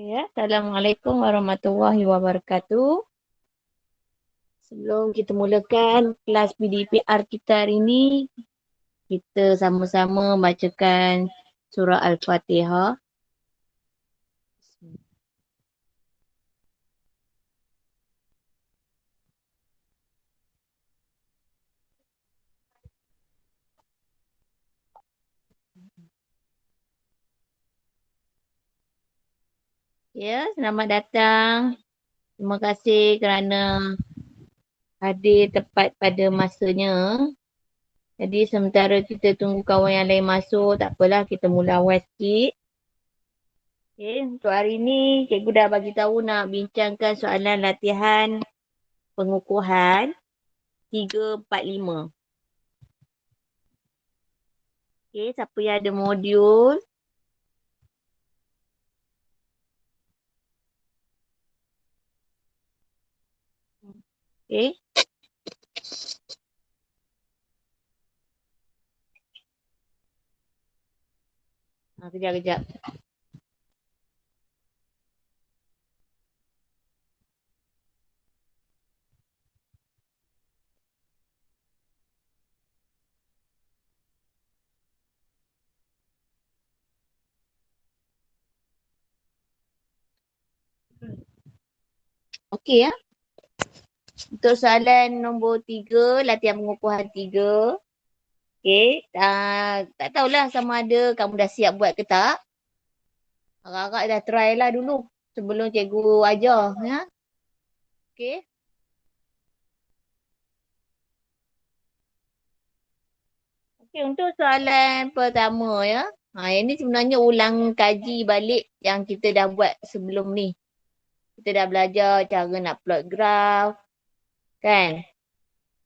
Ya, Assalamualaikum warahmatullahi wabarakatuh. Sebelum kita mulakan kelas PDPR kita hari ini, kita sama-sama bacakan surah Al-Fatihah. Ya, selamat datang. Terima kasih kerana hadir tepat pada masanya. Jadi sementara kita tunggu kawan yang lain masuk, tak apalah kita mula awal sikit. Okay, untuk hari ini cikgu dah bagi tahu nak bincangkan soalan latihan pengukuhan 345. Okay, siapa yang ada modul? Okay. Kejap. Okey ya. Untuk soalan nombor 3, latihan pengukuhan 3. Okey. Tak tahulah sama ada kamu dah siap buat ke tak. Agak-agak dah try lah dulu sebelum cikgu ajar. Ya. Okey. Okey, untuk soalan pertama ya. Yang ni sebenarnya ulang kaji balik yang kita dah buat sebelum ni. Kita dah belajar cara nak plot graf. Kan?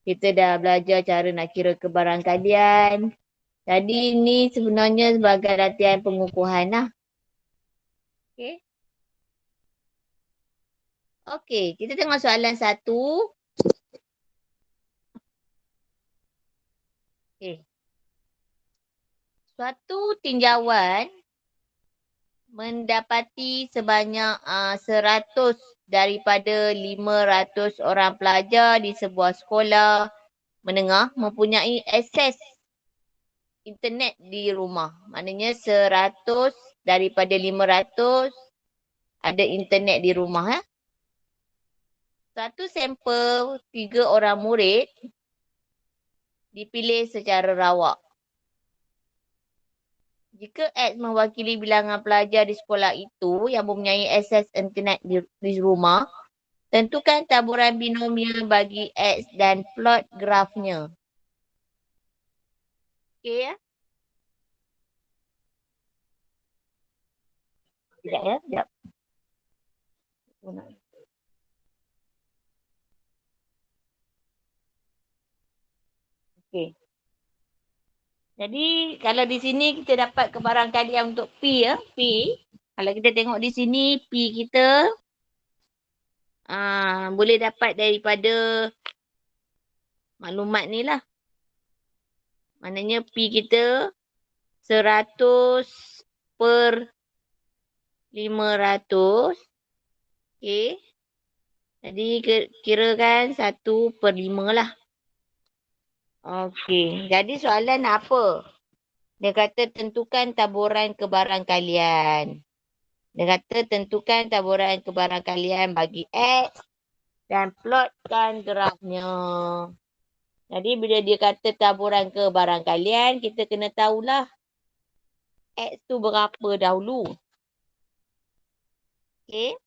Kita dah belajar cara nak kira kebarangkalian. Jadi ni sebenarnya sebagai latihan pengukuhan lah. Okay. Okay, kita tengok soalan 1. Okay. Suatu tinjauan mendapati sebanyak 100 daripada 500 orang pelajar di sebuah sekolah menengah mempunyai akses internet di rumah. Maknanya 100 daripada 500 ada internet di rumah. Satu sampel 3 orang murid dipilih secara rawak. Jika X mewakili bilangan pelajar di sekolah itu yang mempunyai akses internet di rumah, tentukan taburan binomial bagi X dan plot grafnya. Okey ya? Sekejap ya, sekejap. Okey. Jadi kalau di sini kita dapat kebarangkalian untuk P ya, P. Kalau kita tengok di sini P kita boleh dapat daripada maklumat ni lah. Maknanya P kita 100 per 500. Okay. Jadi kirakan 1/5 lah. Okay. Jadi soalan apa? Dia kata tentukan taburan kebarangkalian. Dia kata tentukan taburan kebarangkalian bagi X dan plotkan grafnya. Jadi bila dia kata taburan kebarangkalian, kita kena tahulah X tu berapa dahulu. Okay.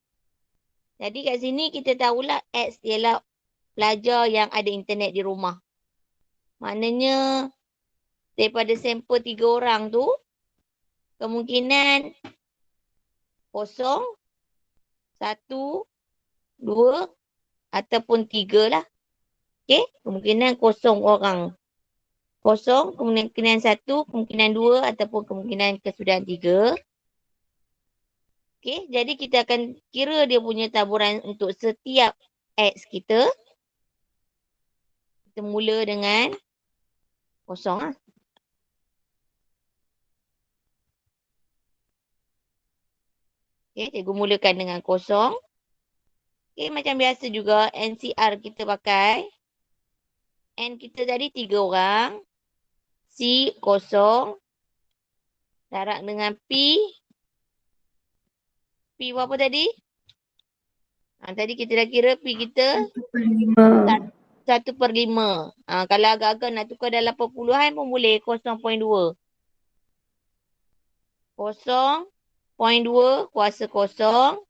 Jadi kat sini kita tahulah X ialah pelajar yang ada internet di rumah. Maknanya daripada sampel 3 orang tu, kemungkinan 0, 1, 2 ataupun 3 lah. Okay, kemungkinan 0 orang. 0, kemungkinan 1, kemungkinan 2 ataupun kemungkinan kesudahan 3. Okay, jadi kita akan kira dia punya taburan untuk setiap X kita. Kita mula dengan 0 lah. Okay, cikgu mulakan dengan kosong. Okay, macam biasa juga NCR kita pakai. N kita tadi 3 orang. C kosong. Darab dengan P. P berapa tadi? Tadi kita dah kira P kita 1/5. Kalau agak-agak nak tukar dalam perpuluhan pun boleh 0.2. 0.2 kuasa kosong.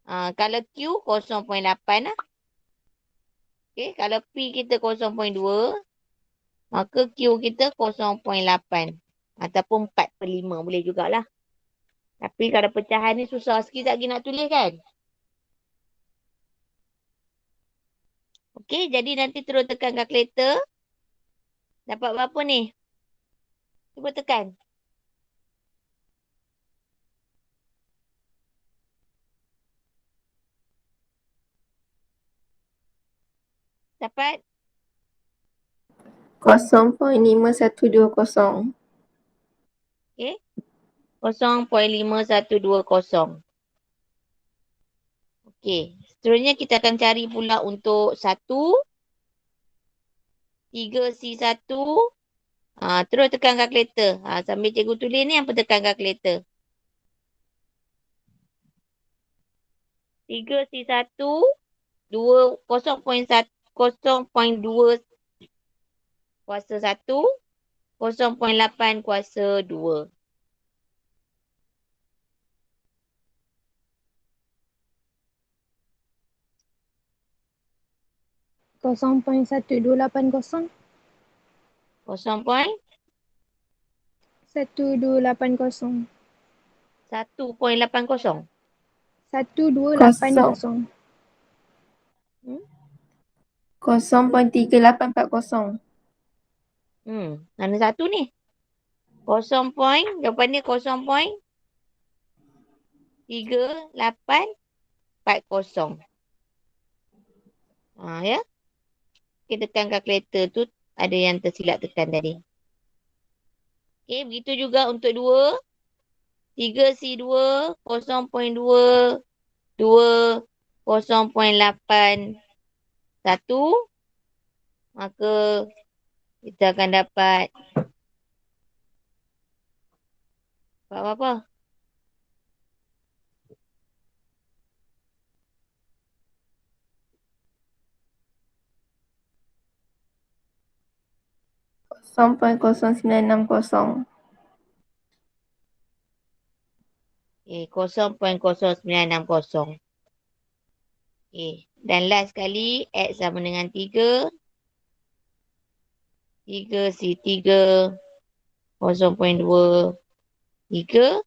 Kalau Q 0.8 lah. Okay, kalau P kita 0.2, maka Q kita 0.8. Ataupun 4/5 boleh jugalah. Tapi kalau pecahan ni susah sikit lagi nak tulis kan. Okay, jadi nanti terus tekan kalkulator. Dapat berapa ni? Cuba tekan. Dapat 0.5120. okay. 0.5120. Okey, seterusnya kita akan cari pula untuk 1, 3C1. Terus tekan kalkulator. Sambil cikgu tulis ni, apa tekan kalkulator. 3C1, 0.2 kuasa 1, 0.8 kuasa 2. 0.1280. 0.1280. 1280. Hmm? 0.3840. Mana satu ni? Jawapan ni 0.3840. Ya. Kita tekan kalkulator tu, ada yang tersilap tekan tadi. Okey, begitu juga untuk 2. 3C2, 0.2, 2, 0.81. Maka kita akan dapat apa? 0.0960. 0.0960. Dan last sekali, X sama dengan 3. 3C3, 0.2, 3,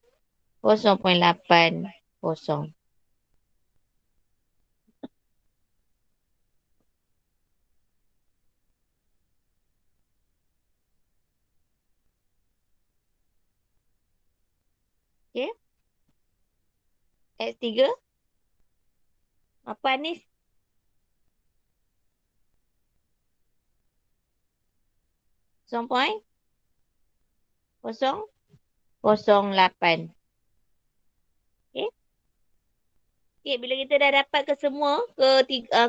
0.80. Okey. X3. Apa ni? Kosong 08. Okey. Okey, bila kita dah dapat ke semua,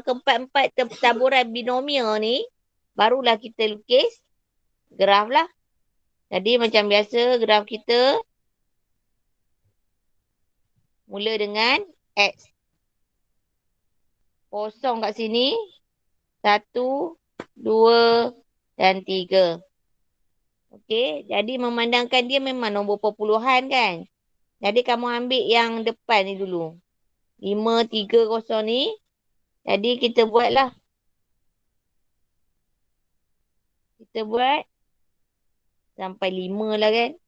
keempat-empat taburan binomial ni, barulah kita lukis graf lah. Jadi macam biasa, graf kita mula dengan X. Kosong kat sini. 1, 2 dan 3. Okey, jadi memandangkan dia memang nombor perpuluhan kan. Jadi kamu ambil yang depan ni dulu. 5, 3, 0 ni. Jadi kita buatlah. Kita buat sampai 5 lah kan.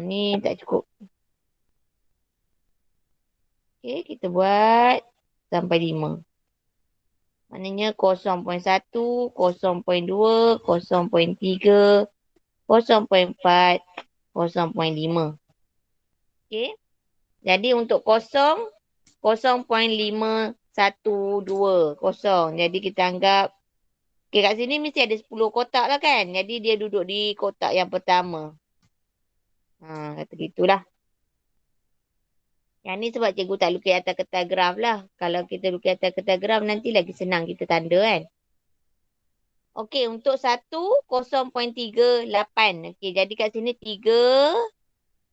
Ni tak cukup. Okey, kita buat sampai 5. Maknanya 0.1, 0.2, 0.3, 0.4, 0.5. Okey. Jadi untuk 0.5120. Jadi kita anggap, okay, kat sini mesti ada 10 kotak lah kan. Jadi dia duduk di kotak yang pertama. Kata gitulah. Yang ni sebab cikgu tak lukis atas kertas graf lah. Kalau kita lukis atas kertas graf nanti lagi senang kita tanda kan. Okey, untuk 1, 0.38. Okey, jadi kat sini 3,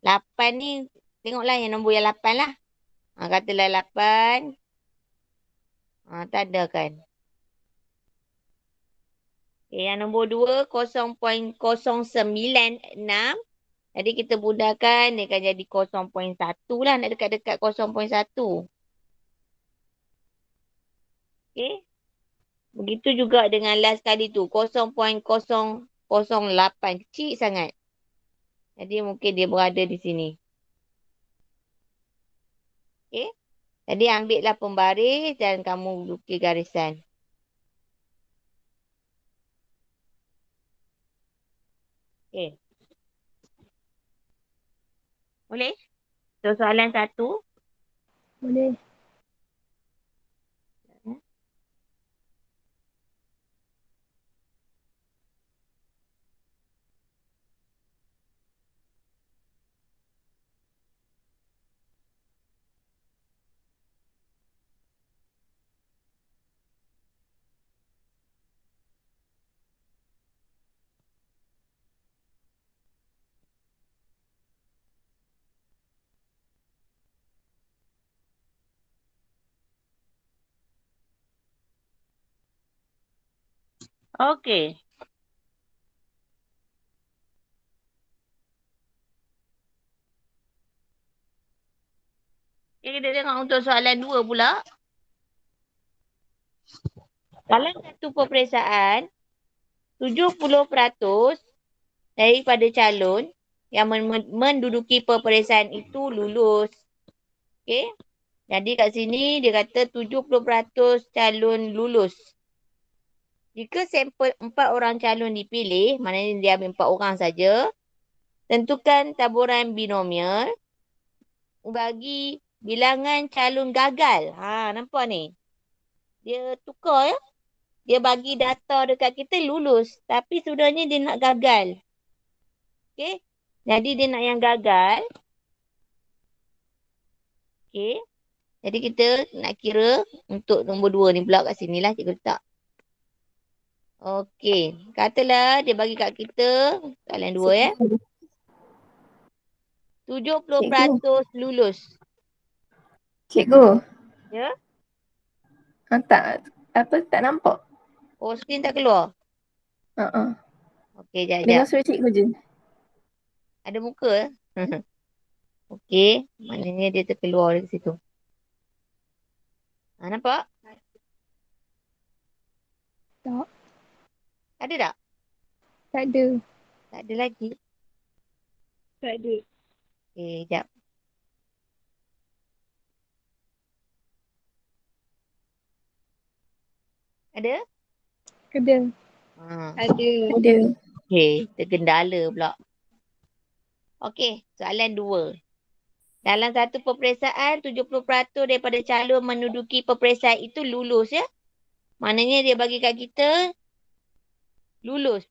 8 ni. Tengoklah yang nombor yang 8 lah. Katalah 8. Tandakan. Okay, yang nombor 2, 0.096. Jadi kita mudahkan, dia akan jadi 0.1 lah. Nak dekat-dekat 0.1. Okay. Begitu juga dengan last kali tu. 0.008. Kecil sangat. Jadi mungkin dia berada di sini. Okay. Jadi ambillah pembaris dan kamu lukis garisan. Okay. Boleh? So, soalan 1. Boleh. Okey. Kita tengok untuk soalan 2 pula. Dalam satu peperiksaan, 70% daripada calon yang menduduki peperiksaan itu lulus. Okey. Jadi kat sini dia kata 70% calon lulus. Jika sampel 4 orang calon dipilih, maknanya dia ambil 4 orang saja, tentukan taburan binomial bagi bilangan calon gagal. Nampak ni? Dia tukar ya. Dia bagi data dekat kita lulus. Tapi sebenarnya dia nak gagal. Okey. Jadi dia nak yang gagal. Okey. Jadi kita nak kira untuk nombor 2 ni pula kat sini lah cikgu letak. Okey. Katalah dia bagi kat kita soalan 2 ya. 70% lulus. Cikgu. Ya. Tak nampak. Oh, skrin tak keluar? Okey, Dengar jap. suara cikgu je. Ada muka? Okey. Maknanya dia terkeluar dari situ. Nampak? Tak. Ada tak? Tak ada. Tak ada lagi. Tak ada. Okey, jap. Ada? Ada. Ada. Ada. Okey, tergendala pula. Okey, soalan 2. Dalam satu peperiksaan, 70% daripada calon menduduki peperiksaan itu lulus ya. Maknanya dia bagi kat kita lulus.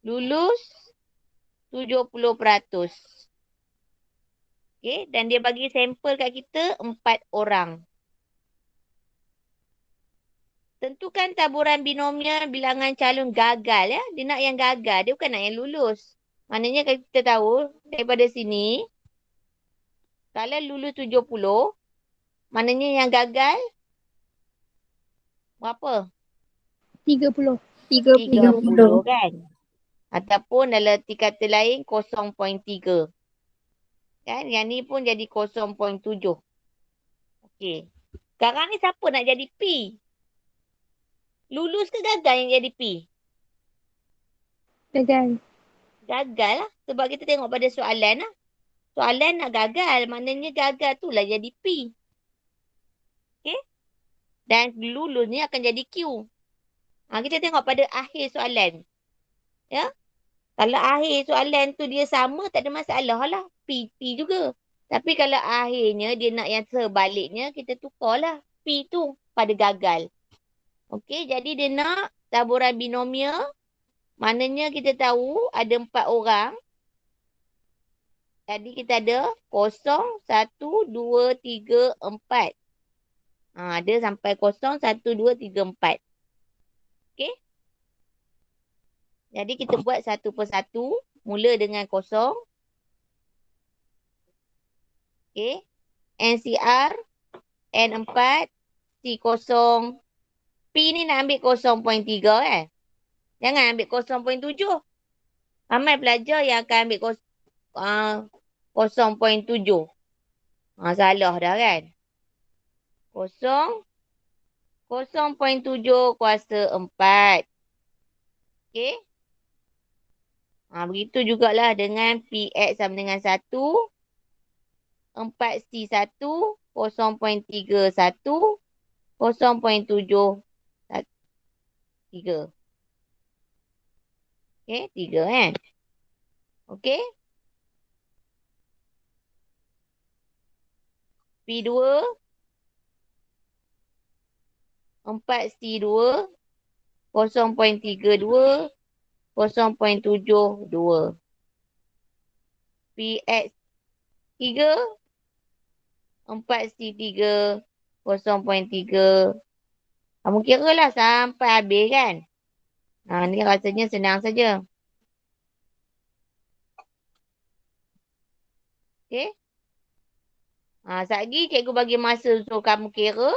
Lulus 70%. Okey, dan dia bagi sampel kat kita 4 orang. Tentukan taburan binomial bilangan calon gagal ya. Dia nak yang gagal, dia bukan nak yang lulus. Maknanya kalau kita tahu daripada sini, kalau lulus 70, maknanya yang gagal berapa? 30. 30 kan? Ataupun dalam erti kata lain 0.3. Kan? Yang ni pun jadi 0.7. Okey. Sekarang ni siapa nak jadi P? Lulus ke gagal yang jadi P? Gagal. Gagal lah. Sebab kita tengok pada soalan lah. Soalan nak gagal. Maknanya gagal tu lah jadi P. Okey? Dan lulus ni akan jadi Q. Kita tengok pada akhir soalan. Ya? Kalau akhir soalan tu dia sama, tak ada masalah lah. P juga. Tapi kalau akhirnya dia nak yang sebaliknya, kita tukarlah P tu pada gagal. Okey, jadi dia nak taburan binomial. Maknanya kita tahu ada 4 orang. Tadi kita ada 0, 1, 2, 3, 4. Ada sampai 0, 1, 2, 3, 4. Okey. Jadi kita buat satu persatu. Mula dengan 0. Okey. NCR, N4, C0. P ni nak ambil 0.3 kan? Jangan ambil 0.7. Ramai pelajar yang akan ambil 0.7. Salah dah kan? 0.7 kuasa 4. Okey. Begitu jugalah dengan PX sama dengan 1. 4C1. 0.31. 0.7. 3. Okey. 3 kan? Okey. P2. 4C2. 0.32. 0.72. PX3. 4C3. 0.3. Kamu kira lah sampai habis kan? Ni rasanya senang saja. Okey. Sekejap lagi cikgu bagi masa untuk kamu kira.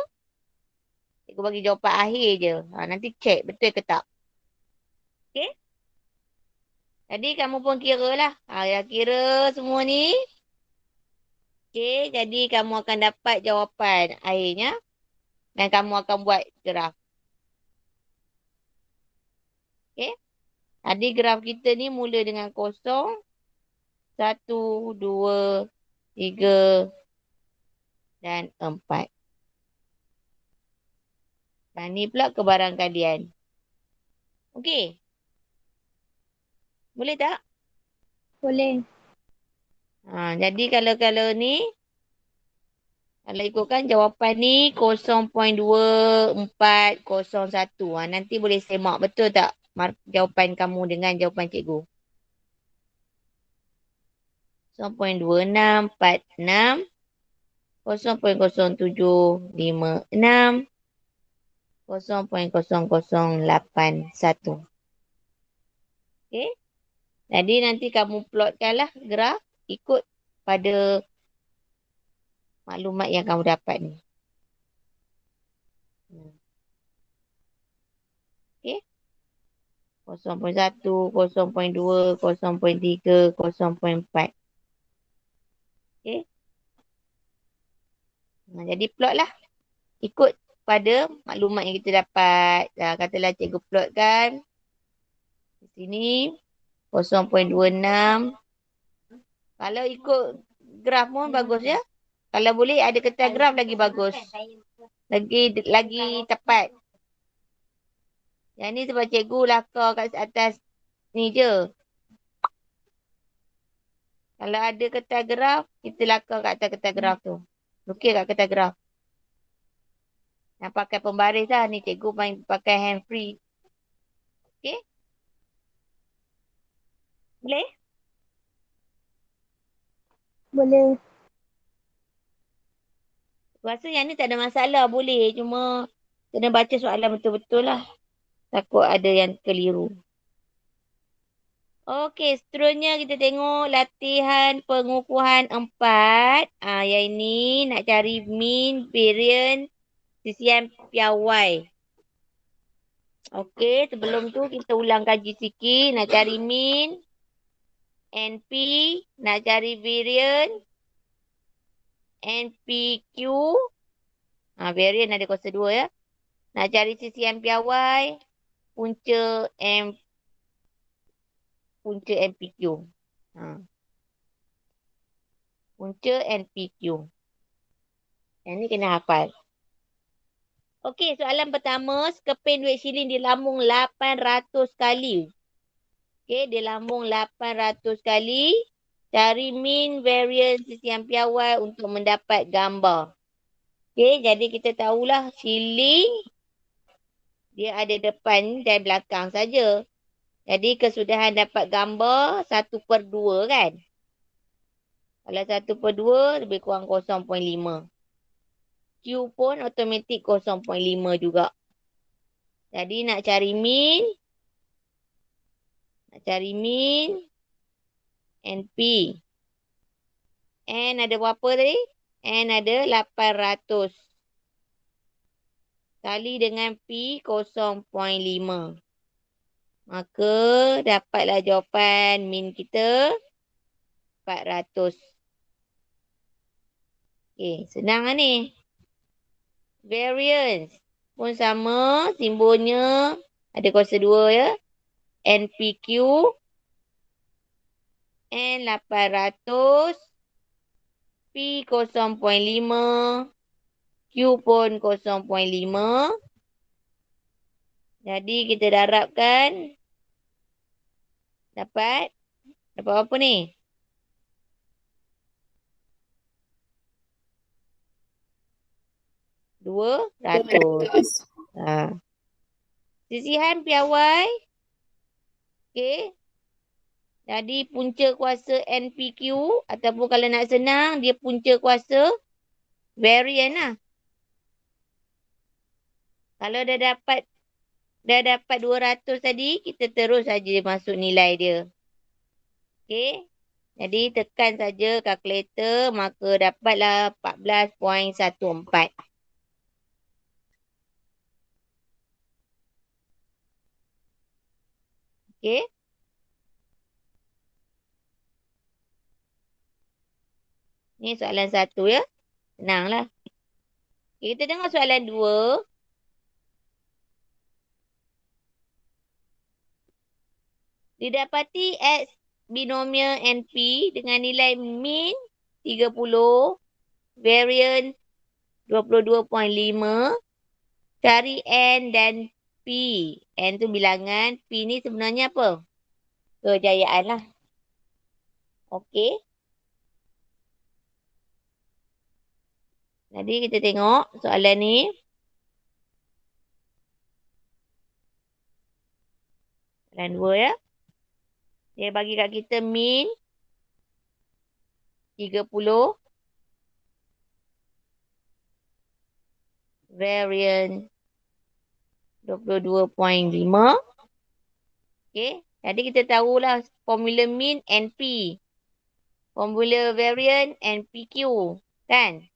Cikgu bagi jawapan akhir je. Nanti cek betul ke tak. Okey. Jadi kamu pun kira lah. Ya kira semua ni. Okey. Jadi kamu akan dapat jawapan akhirnya. Dan kamu akan buat graf. Okey. Jadi graf kita ni mula dengan 0, 1, 2, 3 dan 4. Dan ni pula kebarang kalian. Okey. Boleh tak? Boleh. Jadi kalau ni, kalau ikutkan jawapan ni 0.2401. Nanti boleh semak betul tak jawapan kamu dengan jawapan cikgu. 0.2646. 0.0756. 0.0081. Okey. Jadi nanti kamu plotkanlah graf ikut pada maklumat yang kamu dapat ni. Okey. 0.1, 0.2, 0.3, 0.4. Okey. Jadi plot lah. Ikut pada maklumat yang kita dapat. Katalah cikgu plotkan. Di sini 0.26. Kalau ikut graf pun bagus ya. Kalau boleh ada kertas graf lagi bagus. Lagi tepat. Yang ni sebab cikgu lakar kat atas ni je. Kalau ada kertas graf, kita lakar kat atas kertas graf tu. Lukis kat kertas graf. Yang pakai pembaris lah. Ni cikgu pakai hand free. Okey? Boleh? Boleh. Rasa yang ni tak ada masalah. Boleh. Cuma kena baca soalan betul-betul lah. Takut ada yang keliru. Okey, seterusnya kita tengok latihan pengukuhan 4. Yang ini nak cari mean, variance, CCM piawai. Okey, sebelum tu kita ulang kaji sikit. Nak cari mean, NP, nak cari variance, NPQ. Variance ada kuasa 2 ya. Nak cari CCM piawai, punca NPQ. Punca NPQ. Yang ni kena hafal. Okey, soalan pertama. Sekeping duit shilling dilambung 800 kali. Okey, dilambung 800 kali. Cari mean, variance, CCM piawai untuk mendapat gambar. Okey, jadi kita tahulah shilling dia ada depan dan belakang saja. Jadi kesudahan dapat gambar 1/2 kan? Kalau 1/2 lebih kurang 0.5. Q pun automatik 0.5 juga. Jadi nak cari min. NP. N ada berapa tadi? N ada 800. Kali dengan P 0.5. Maka dapatlah jawapan min kita 400. Okey, senang lah ni. Variance pun sama. Simbolnya ada kuasa 2 ya. NPQ. N 800. P 0.5. Q pun 0.5. Jadi kita darabkan. Dapat apa ni? 200. Sisihan piawai. Okey. Jadi punca kuasa NPQ ataupun kalau nak senang dia punca kuasa variance lah. Kalau dah dapat 200 tadi, kita terus saja masuk nilai dia. Okey. Jadi tekan saja kalkulator, maka dapatlah 14.14. Okey. Ni soalan 1 ya. Senanglah. Okay, kita tengok soalan 2. Didapati X binomial NP dengan nilai min 30, variance 22.5. Cari N dan P. N tu bilangan, P ni sebenarnya apa? Kejayaan lah. Okey. Jadi kita tengok soalan ni. Soalan 2 ya. Dia bagi kat kita min 30. Variance 22.5. Okey. Jadi kita tahulah formula min NP. Formula variance NPQ. Kan?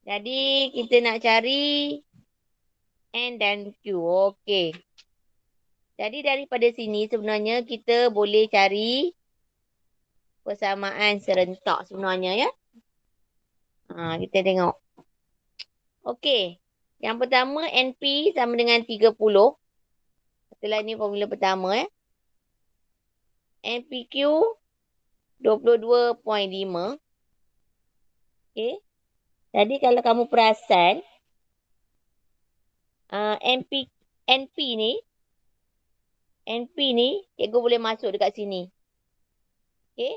Jadi kita nak cari N dan Q. Okey. Jadi daripada sini sebenarnya kita boleh cari persamaan serentak sebenarnya ya. Kita tengok. Okey. Yang pertama NP sama dengan 30. Setelah ni formula pertama ya. NPQ 22.5. Okey. Jadi kalau kamu perasan NP ni cikgu boleh masuk dekat sini. Okey.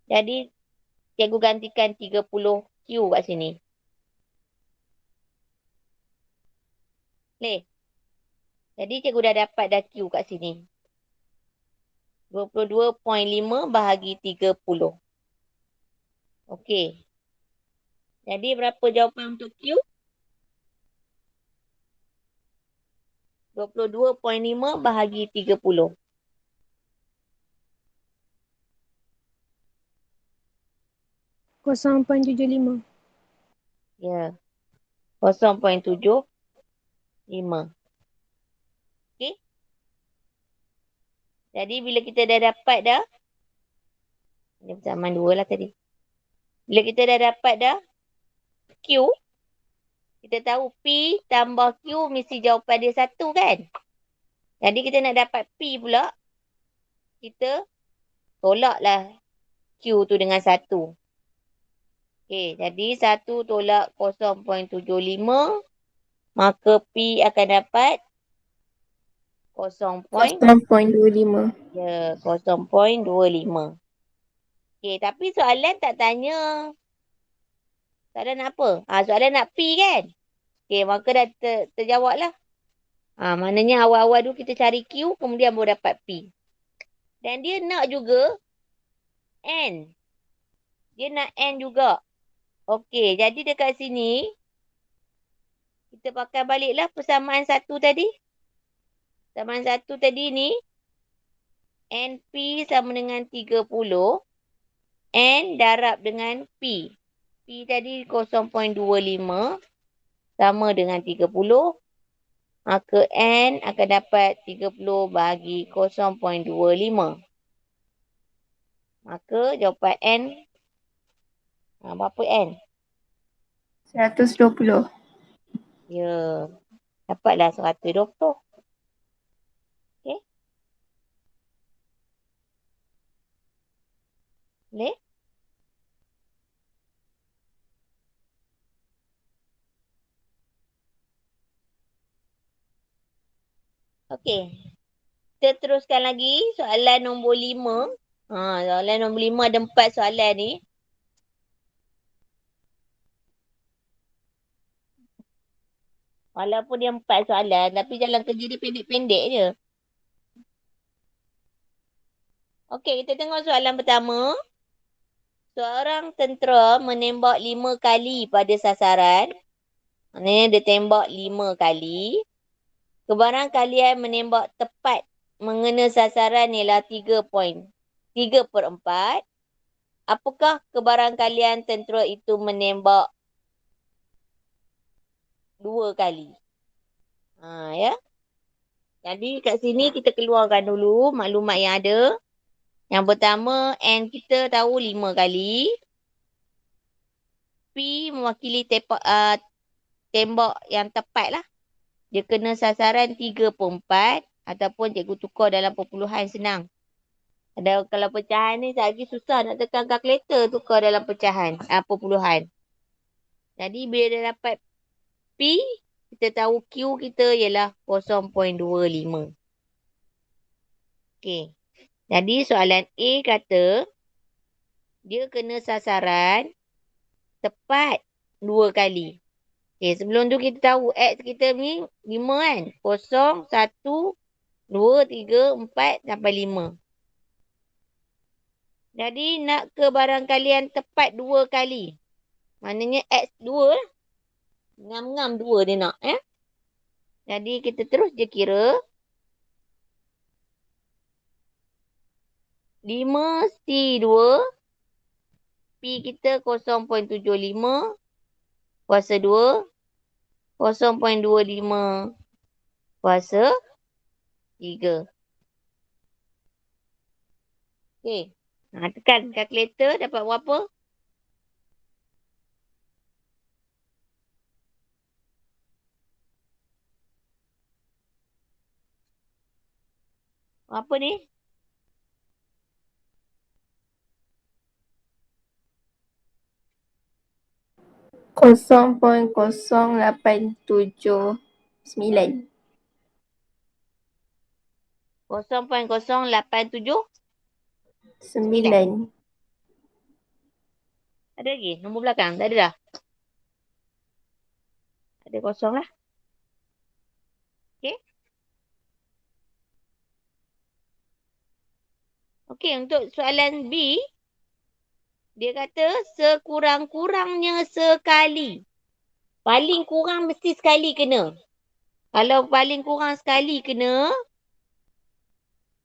Jadi cikgu gantikan 30Q kat sini. Boleh? Jadi cikgu dah dapat dah Q kat sini. 22.5 bahagi 30. Okey. Jadi berapa jawapan untuk Q? 22.5 bahagi 30. Kosong 0.75. Ya. 0.75. Okey. Jadi bila kita dah dapat dah. Ini persamaan 2 lah tadi. Bila kita dah dapat dah Q. Kita tahu P tambah Q mesti jawapan dia 1 kan? Jadi kita nak dapat P pula. Kita tolaklah Q tu dengan 1. Okey, jadi 1 tolak 0.75. Maka P akan dapat 0.25. Ya, 0.25. Okey, tapi soalan tak tanya. Soalan nak apa? Soalan nak P kan? Okey, maka dah terjawab lah. Maknanya awal-awal dulu kita cari Q, kemudian baru dapat P. Dan dia nak juga N. Dia nak N juga. Okey, jadi dekat sini, kita pakai baliklah persamaan satu tadi. Persamaan satu tadi ni, NP sama dengan 30. N darab dengan P. P tadi 0.25 sama dengan 30. Maka N akan dapat 30 bahagi 0.25. Maka jawapan N, berapa N? 120. Ya, dapatlah 120. Okey. Boleh? Okey. Kita teruskan lagi soalan nombor 5. Soalan nombor 5 ada 4 soalan ni. Walaupun dia 4 soalan, tapi jalan kerja dia pendek-pendek je. Okey, kita tengok soalan pertama. Seorang tentera menembak 5 kali pada sasaran. Maknanya dia tembak 5 kali. Kebarangkalian menembak tepat mengena sasaran ialah 3/4. Apakah kebarangkalian tentera itu menembak 2 kali? Ya. Jadi kat sini kita keluarkan dulu maklumat yang ada. Yang pertama, N kita tahu 5 kali. P mewakili tembak yang tepat lah. Dia kena sasaran 3/4 ataupun cikgu tukar dalam perpuluhan senang. Kalau pecahan ni lagi susah nak tekan kalkulator tukar dalam pecahan, perpuluhan. Jadi bila dia dapat P, kita tahu Q kita ialah 0.25. Okey. Jadi soalan A kata dia kena sasaran tepat 2 kali. Okay, sebelum tu kita tahu X kita ni 5 kan? 0, 1, 2, 3, 4 sampai 5. Jadi nak ke barangkalian tepat 2 kali. Maknanya X 2 lah. Ngam-ngam 2 dia nak. Jadi kita terus je kira. 5 C2. P kita 0.75. Kuasa 2. 0.25 kuasa 3. Okey. Tekan kalkulator dapat berapa? Apa ni? Kosong 0.0879. 0.087. 9. Ada lagi? Nombor belakang? Tak ada dah? Ada kosong lah. Okey. Okey, untuk soalan B. Dia kata sekurang-kurangnya sekali. Paling kurang mesti sekali kena. Kalau paling kurang sekali kena,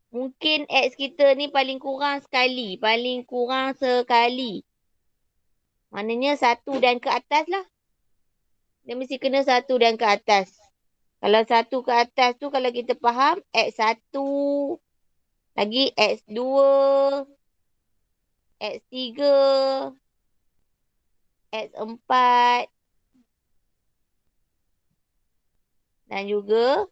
mungkin X kita ni paling kurang sekali. Paling kurang sekali. Maknanya 1 dan ke atas lah. Dia mesti kena 1 dan ke atas. Kalau 1 ke atas tu kalau kita faham, X1, lagi X2, X3, X4 dan juga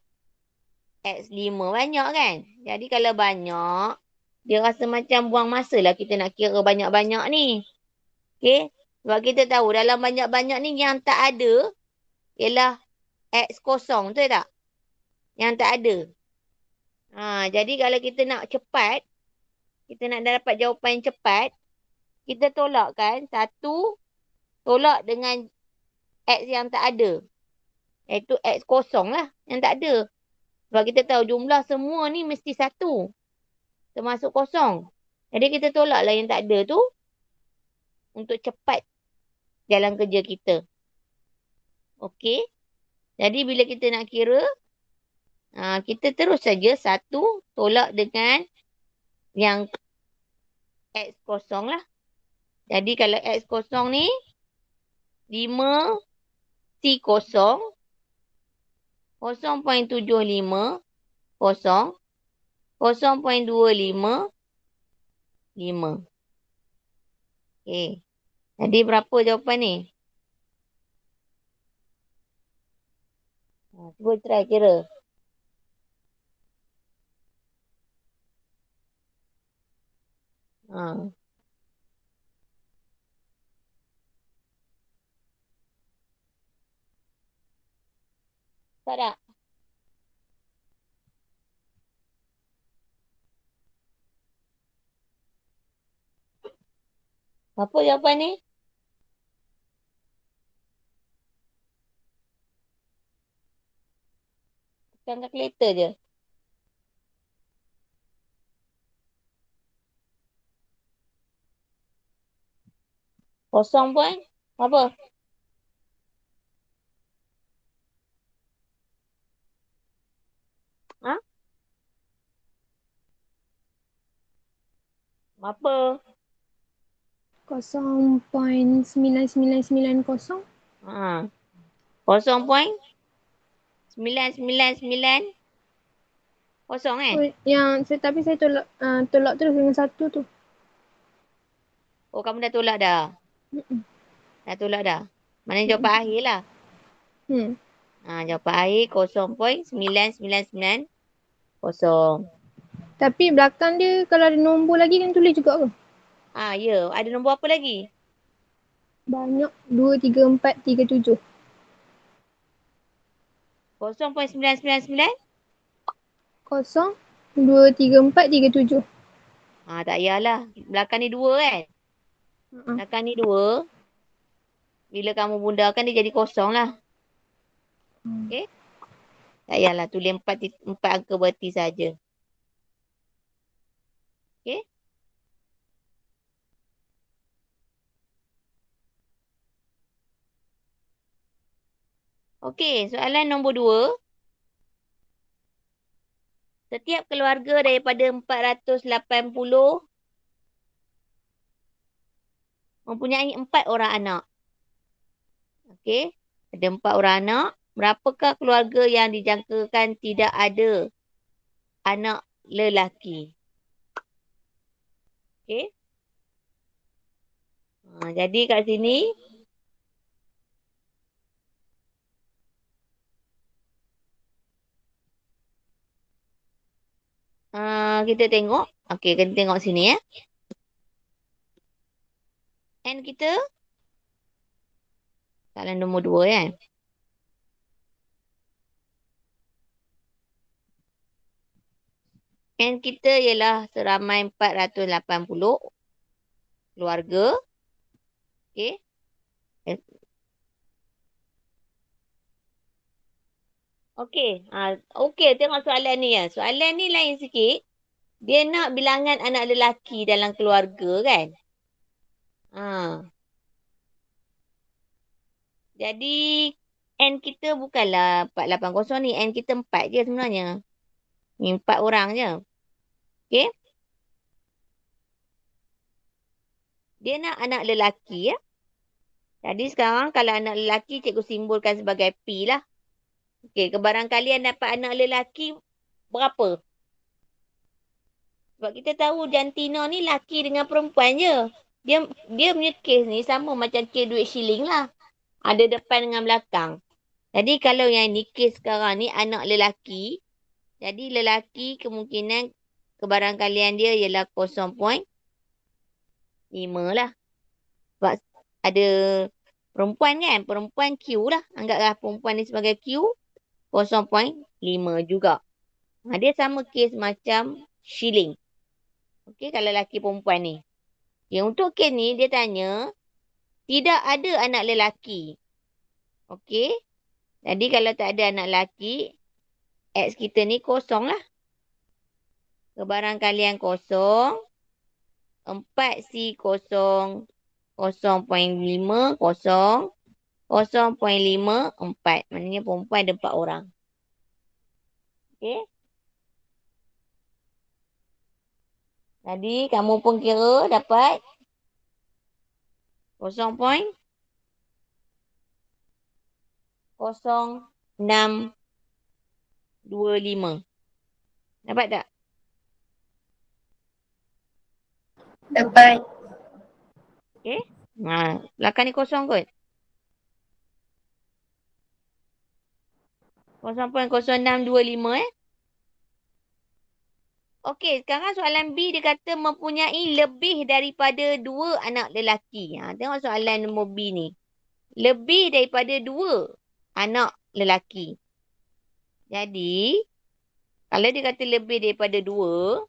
X5. Banyak kan? Jadi kalau banyak, dia rasa macam buang masa lah kita nak kira banyak-banyak ni. Okay? Sebab kita tahu dalam banyak-banyak ni yang tak ada ialah X kosong. Betul tak? Yang tak ada. Jadi kalau kita nak cepat, kita nak dapat jawapan yang cepat, kita tolak kan? 1 tolak dengan X yang tak ada. Iaitu X kosong lah yang tak ada. Sebab kita tahu jumlah semua ni mesti 1. Termasuk kosong. Jadi kita tolaklah yang tak ada tu. untuk cepat jalan kerja kita. Okey. Jadi bila kita nak kira, kita terus saja satu tolak dengan yang X kosong lah. Jadi kalau X kosong ni 5 C kosong 0.75 kosong 0.25 5. Okey. Jadi berapa jawapan ni? Cuba try kira. Ha. Tak tak? Apa jawapan ni? Tekan kalkulator je. Kosong pun apa? Ha? Apa? 0.9990. Ha. 0.9990 Oh, tapi saya tolak terus dengan satu tu. Oh, kamu dah tolak dah? Mm-mm. Dah tolak dah? Maknanya jawapan akhir lah. Hmm. Jawapan akhir 0.9990. Tapi belakang dia kalau ada nombor lagi kan tulis juga ke? Ya. Ada nombor apa lagi? Banyak. 2, 3, 4, 3, 7. 0.999? 0, 2, 3, 4, 3, 7. Tak payahlah. Belakang ni 2 kan? Belakang ni 2. Bila kamu bundakan dia jadi kosong lah. Okey? Tak payahlah. Tulis 4 angka berarti saja. Okey? Okey, soalan nombor 2. Setiap keluarga daripada 480 mempunyai 4 orang anak. Okey, ada 4 orang anak. Berapakah keluarga yang dijangkakan tidak ada anak lelaki? Okey. Jadi kat sini kita tengok. Okey, kita tengok sini ya. N kita soalan nombor 2 kan. N kita ialah seramai 480 keluarga. Okey. Okey. Okey, tengok soalan ni ya. Soalan ni lain sikit. Dia nak bilangan anak lelaki dalam keluarga kan. Jadi N kita bukanlah 480 ni. N kita 4 je sebenarnya. Ni 4 orang je. Okey. Dia nak anak lelaki ya. Jadi sekarang kalau anak lelaki cikgu simbolkan sebagai P lah. Okey, kebarangkalian dapat anak lelaki berapa? Sebab kita tahu jantina ni laki dengan perempuan je. Dia punya kes ni sama macam kes duit shilling lah. Ada depan dengan belakang. Jadi kalau yang ni kes sekarang ni anak lelaki. Jadi lelaki kemungkinan kebarangkalian dia ialah 0.5 lah. Sebab ada perempuan kan. Perempuan Q lah. Anggaplah perempuan ni sebagai Q. 0.5 juga. Dia sama kes macam shilling. Okey, kalau lelaki perempuan ni. Okay, untuk kes ni dia tanya tidak ada anak lelaki. Okey. Jadi kalau tak ada anak lelaki, X kita ni kosong lah. Kebarangkalian kosong. 4C kosong 0.5 kosong, 0.5 4. Maknanya perempuan ada 4 orang. Okey. Jadi kamu pun kira dapat 0.0625. Dapat tak? Dapat. Okey. Belakang ni kosong kot. 0.0625 Okey, sekarang soalan B dia kata mempunyai lebih daripada 2 anak lelaki. Tengok soalan nombor B ni. Lebih daripada 2 anak lelaki. Jadi, kalau dia kata lebih daripada 2,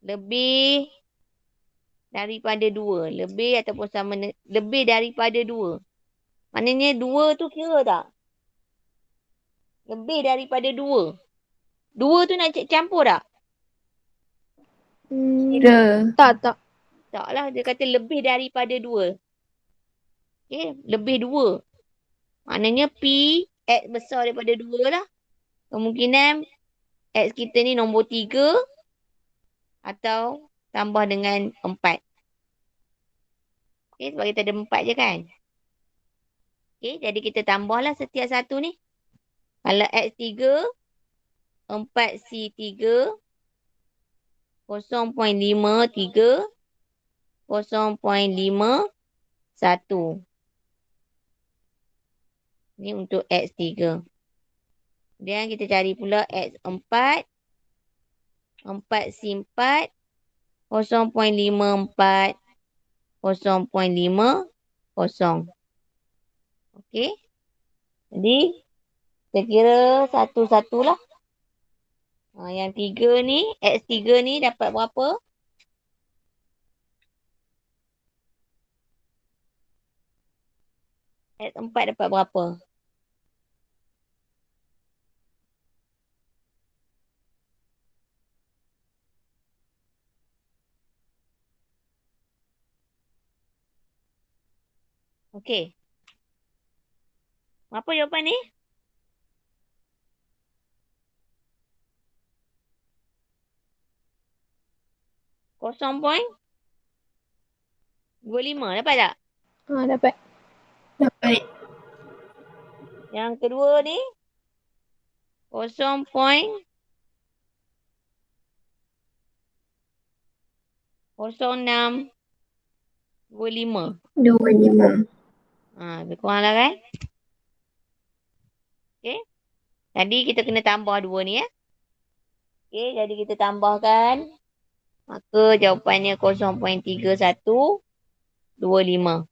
lebih daripada 2. Lebih ataupun sama, lebih daripada 2. Maknanya 2 tu kira tak? Lebih daripada 2. 2 tu nak campur tak? Kira. Tak. Taklah, dia kata lebih daripada 2. Okay, lebih 2. Maknanya P, X besar daripada 2 lah. Kemungkinan X kita ni nombor 3 atau tambah dengan 4. Okay, sebab kita ada 4 je kan. Okay, jadi kita tambahlah setiap satu ni. Kalau X3, 4C3, 0.53, 0.51. Ni untuk X3. Kemudian kita cari pula X4. 4C4. 0.54. 0.50. Okey. Jadi, saya kira satu-satulah. Yang 3 ni, X3 ni dapat berapa? X4 dapat berapa? Okey. Apa jawapan ni? Kosong point 25. Dapat tak? Dapat. Dapat. Yang kedua ni 0.0625. 25. Lebih kurang lah kan? Okey. Jadi kita kena tambah 2 ni ya. Okey, jadi kita tambahkan. Maka jawapannya 0.3125.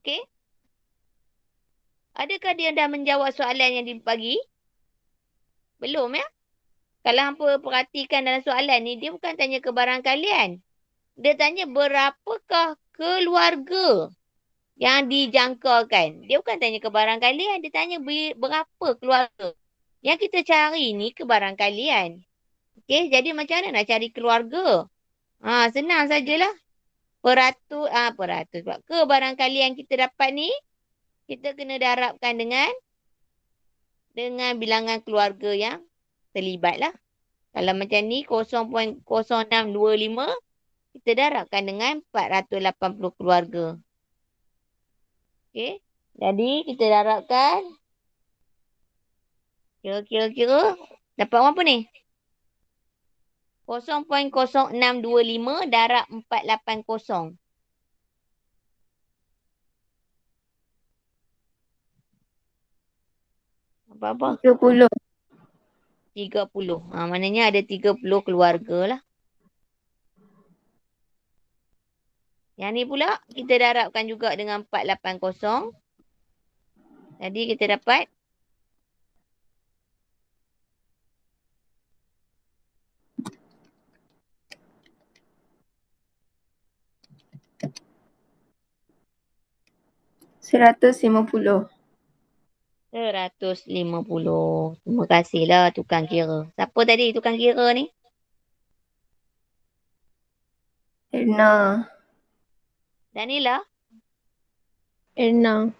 Okey. Adakah dia dah menjawab soalan yang dibagi? Belum ya? Kalau hampa perhatikan dalam soalan ni, dia bukan tanya kebarangkalian. Dia tanya berapakah keluarga yang dijangkakan. Dia bukan tanya kebarangkalian. Dia tanya berapa keluarga. Yang kita cari ni kebarangkalian. Okey, jadi macam mana nak cari keluarga? Senang sajalah. Peratus. Sebab kebarangkalian kita dapat ni, kita kena darabkan dengan bilangan keluarga yang terlibat lah. Kalau macam ni 0.0625, kita darabkan dengan 480 keluarga. Okey. Jadi kita darabkan. Kira-kira dapat apa ni? 0.0625 darab 480. Apa-apa? 30. 30. Maknanya ada 30 keluarga lah. Yang ni pula kita darabkan juga dengan 480. Jadi kita dapat 150. 150. Terima kasihlah tukang kira. Siapa tadi tukang kira ni? Erna. Danila? Erna.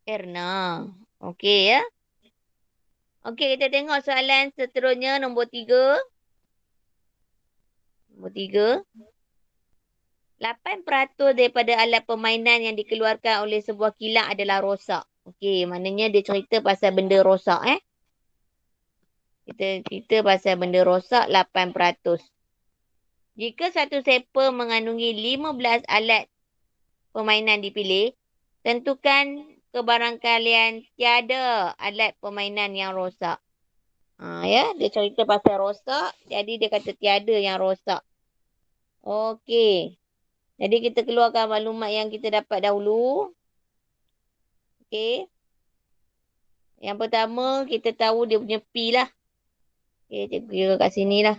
Erna. Okey ya. Okey, kita tengok soalan seterusnya nombor 3. Nombor 3. 8% daripada alat permainan yang dikeluarkan oleh sebuah kilang adalah rosak. Okey, maknanya dia cerita pasal benda rosak Kita cerita pasal benda rosak 8%. Jika satu sampel mengandungi 15 alat permainan dipilih, tentukan kebarangkalian tiada alat permainan yang rosak. Ya, dia cerita pasal rosak, jadi dia kata tiada yang rosak. Okey. Jadi kita keluarkan maklumat yang kita dapat dahulu. Okey. Yang pertama, kita tahu dia punya P lah. Okey, cikgu kira kat sini lah.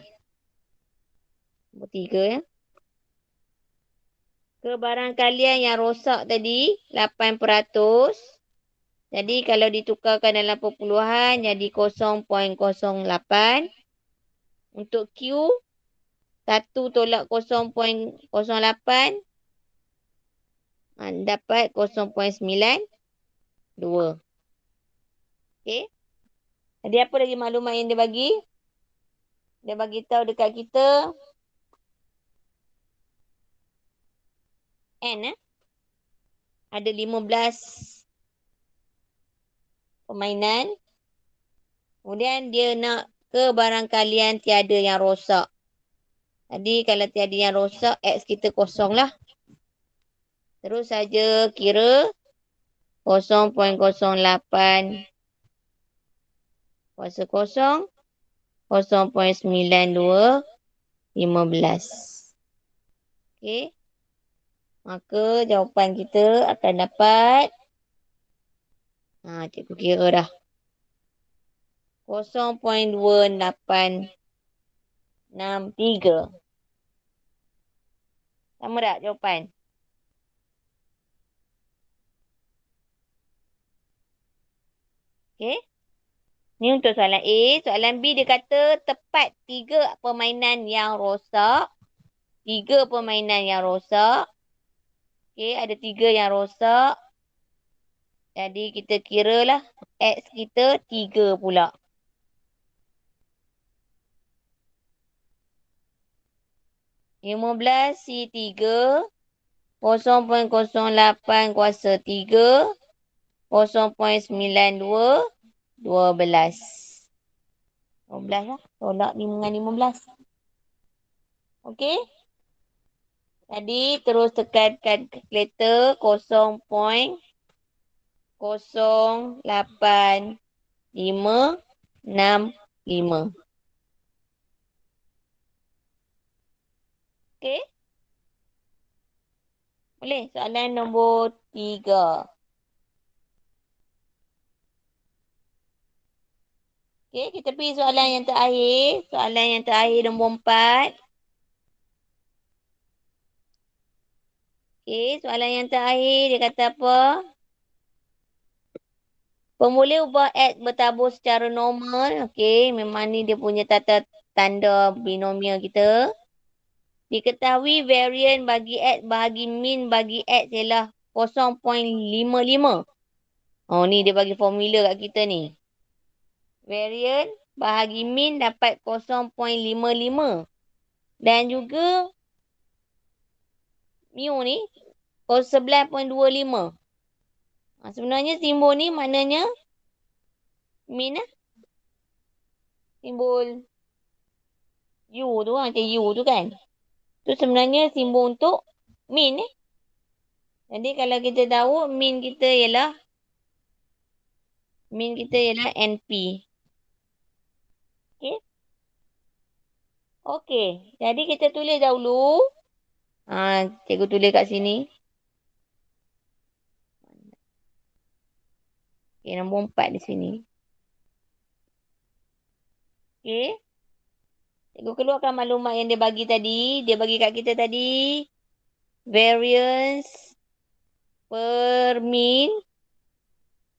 Nombor 3 ya. Kebarangkalian yang rosak tadi, 8%. Jadi kalau ditukarkan dalam perpuluhan, jadi 0.08. Untuk Q, 1 tolak 0.08. Dapat 0.92. Okey. Jadi apa lagi maklumat yang dia bagi? Dia bagi tahu dekat kita N ada 15 permainan. Kemudian dia nak kebarangkalian tiada yang rosak. Jadi kalau tiada yang rosak, X kita kosong lah. Terus saja kira 0.08 kuasa kosong 0.92 15. Okey. Maka jawapan kita akan dapat cikgu kira dah. 0.2863. Sama tak jawapan? Okey. Ni untuk soalan A. Soalan B dia kata tepat 3 permainan yang rosak. 3 permainan yang rosak. Okey, ada 3 yang rosak. Jadi kita kiralah X kita 3 pula. C3 0.08 kuasa 3 0.92 12. 12 lah. Tolak 5 dengan 15. Okey. Jadi terus tekankan kalkulator 0.08565. Okey. Boleh. Soalan nombor 3. Okey, kita pergi soalan yang terakhir. Soalan yang terakhir nombor 4. Okey, soalan yang terakhir dia kata apa? Formula ubah X bertabur secara normal. Okey, memang ni dia punya tanda binomial kita. Diketahui varian bagi X bahagi min bagi X ialah 0.55. Oh, ni dia bagi formula kat kita ni. Varian bahagi min dapat 0.55. Dan juga mu ni 11.25. Sebenarnya simbol ni maknanya min lah. Simbol U tu macam U tu kan. Tu sebenarnya simbol untuk min . Jadi kalau kita tahu min kita ialah NP. Okey. Okey. Jadi kita tulis dahulu. Cikgu tulis kat sini. Okey, nombor 4 di sini. Okey. Cikgu keluarkan maklumat yang dia bagi tadi. Dia bagi kat kita tadi. Variance per min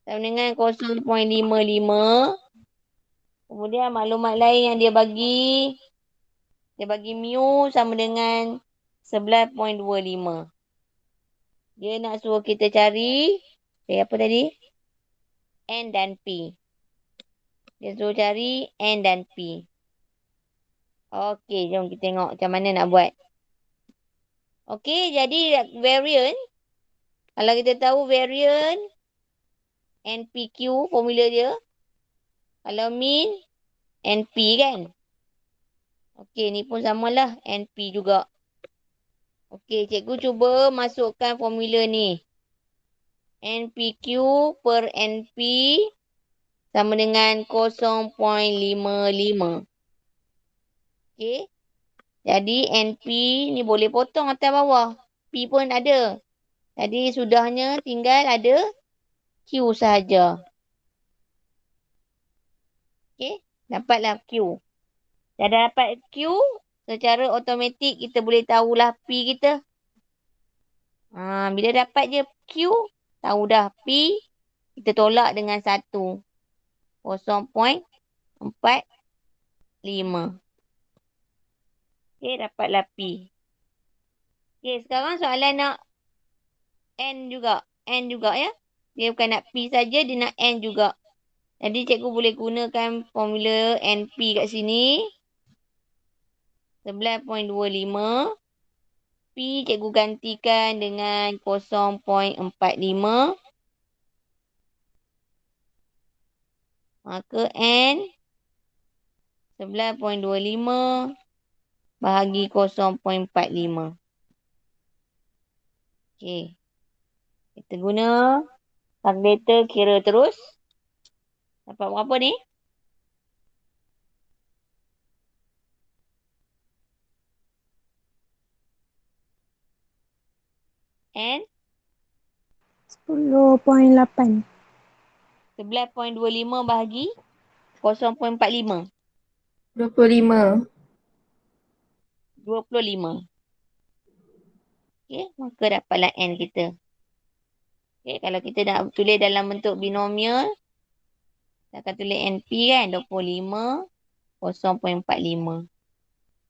sama dengan 0.55. Kemudian maklumat lain yang dia bagi mu sama dengan 11.25. Dia nak suruh kita cari, apa tadi? N dan P. Dia suruh cari N dan P. Okey, jom kita tengok macam mana nak buat. Okey, jadi variant. Kalau kita tahu variant NPQ formula dia. Kalau mean NP kan. Okey, ni pun samalah NP juga. Okey, cikgu cuba masukkan formula ni. NPQ per NP sama dengan 0.55. Okey. Jadi NP ni boleh potong atas bawah. P pun ada. Jadi sudahnya tinggal ada Q sahaja. Okey. Dapatlah Q. Dah dapat Q, secara automatik kita boleh tahulah P kita. Bila dapat je Q, tahu dah P, kita tolak dengan 1. 0.45. Okey, dapatlah P. Okey, sekarang soalan nak N juga. N juga ya. Dia bukan nak P saja, dia nak N juga. Jadi cikgu boleh gunakan formula NP kat sini. 11.25. P cikgu gantikan dengan 0.45. Maka N 11.25 bahagi 0.45. Okey. Kita guna kalkulator kira terus. Dapat berapa ni? N 10.8. 11.25 bahagi 0.45. 25. 25. Okey, maka dapatlah N kita. Okey, kalau kita nak tulis dalam bentuk binomial, kita akan tulis NP kan, 25, 0.45.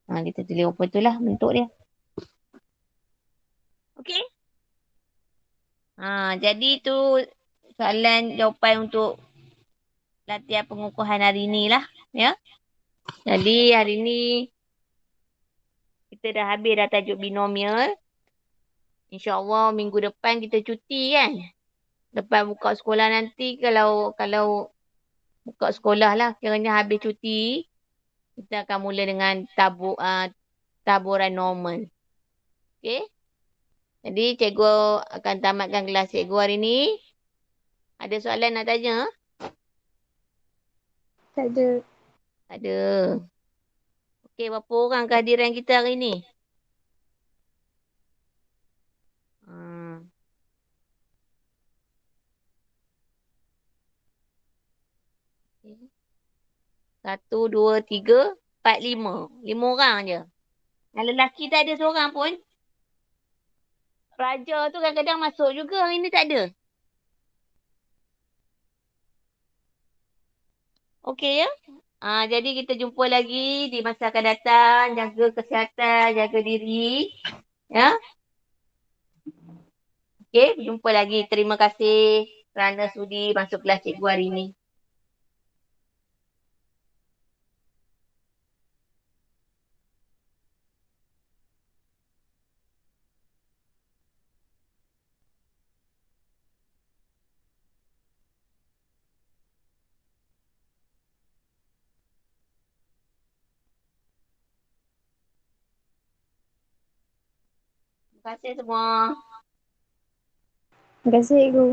Kita tulis apa itulah bentuk dia. Okey. Jadi tu soalan jawapan untuk latihan pengukuhan hari ni lah. Ya. Jadi hari ni kita dah habis dah tajuk binomial. InsyaAllah minggu depan kita cuti kan. Lepas buka sekolah nanti, kalau buka sekolah lah, kiranya habis cuti, kita akan mula dengan taburan normal. Okey. Jadi cikgu akan tamatkan kelas cikgu hari ni. Ada soalan nak tanya? Tak ada. Ada. Okey, berapa orang kehadiran kita hari ni? Satu, dua, tiga, empat, lima. 5 orang je. Yang lelaki tak ada seorang pun. Raja tu kadang-kadang masuk juga. Hari ni tak ada. Okey ya. Jadi kita jumpa lagi di masa akan datang. Jaga kesihatan, jaga diri. Ya. Okey, jumpa lagi. Terima kasih kerana sudi masuk kelas cikgu hari ni. Terima kasih semua. Terima kasih, Cikgu.